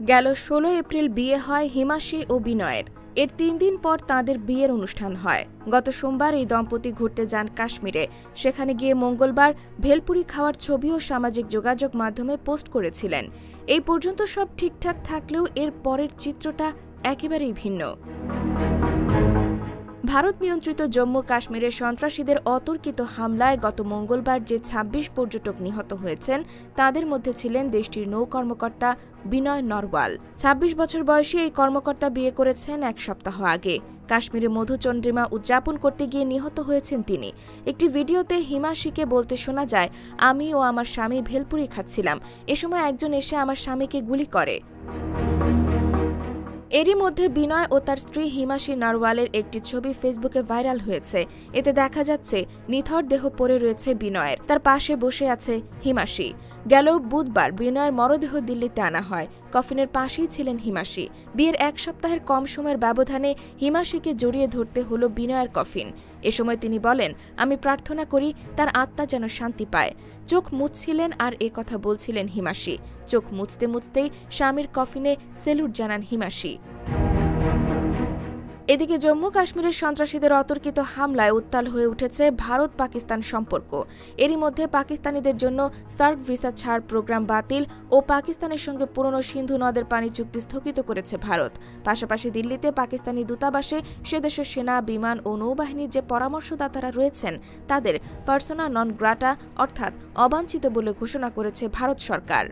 গেল ১৬ এপ্রিল বিয়ে হয় হিমাশী ও বিনয়ের। এর ৩ দিন পর তাঁদের বিয়ের অনুষ্ঠান হয়। গত সোমবার এই দম্পতি ঘুরতে যান কাশ্মীরে। সেখানে গিয়ে মঙ্গলবার ভেলপুরি খাওয়ার ছবিও সামাজিক যোগাযোগ মাধ্যমে পোস্ট করেছিলেন। এই পর্যন্ত সব ঠিকঠাক থাকলেও এর পরের চিত্রটা একেবারেই ভিন্ন। ভারত নিয়ন্ত্রিত জম্মু কাশ্মীরে সন্ত্রাসীদের অতর্কিত হামলায় গত মঙ্গলবার যে ২৬ পর্যটক নিহত হয়েছেন তাদের মধ্যে ছিলেন দেশটির নৌ কর্মকর্তা বিনয় নরওয়াল। ২৬ বছর বয়সী এই কর্মকর্তা বিয়ে করেছেন এক সপ্তাহ আগে। কাশ্মীরে মধুচন্দ্রিমা উদযাপন করতে গিয়ে নিহত হয়েছেন তিনি। একটি ভিডিওতে হিমাশীকে বলতে শোনা যায়, আমি ও আমার স্বামী ভেলপুরি খাচ্ছিলাম, এ সময় একজন এসে আমার স্বামীকে গুলি করে। এরই মধ্যে বিনয় ও তার স্ত্রী হিমাশী নরওয়ালের একটি ছবি ফেসবুকে ভাইরাল হয়েছে। এতে দেখা যাচ্ছে নিথর দেহ পড়ে রয়েছে বিনয়ের, তার পাশে বসে আছে হিমাশী। গেল বুধবার বিনয়ের মরদেহ দিল্লিতে আনা হয়। কফিনের পাশেই ছিলেন হিমাশী। বিয়ের এক সপ্তাহের কম সময়ের ব্যবধানে হিমাশীকে জড়িয়ে ধরতে হল বিনয়ের কফিন। এ সময় তিনি বলেন, আমি প্রার্থনা করি তার আত্মা যেন শান্তি পায়। চোখ মুছছিলেন আর এ কথা বলছিলেন হিমাশী। চোখ মুছতে মুছতেই স্বামীর কফিনে সেলুট জানান হিমাশী। এদিকে জম্মু কাশ্মীরের সন্ত্রাসীদের অতর্কিত হামলায় উত্তাল হয়ে উঠেছে ভারত পাকিস্তান সম্পর্ক। এরই মধ্যে পাকিস্তানিদের জন্য সার্ক ভিসা ছাড় প্রোগ্রাম বাতিল ও পাকিস্তানের সঙ্গে পুরনো সিন্ধু নদের পানি চুক্তি স্থগিত করেছে ভারত। পাশাপাশি দিল্লিতে পাকিস্তানি দূতাবাসে সে দেশের সেনা, বিমান ও নৌবাহিনীর যে পরামর্শদাতারা রয়েছেন তাদের পার্সোনা নন গ্রাটা অর্থাৎ অবাঞ্ছিত বলে ঘোষণা করেছে ভারত সরকার।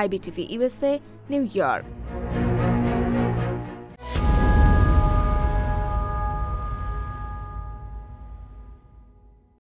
IBTV USA, new York.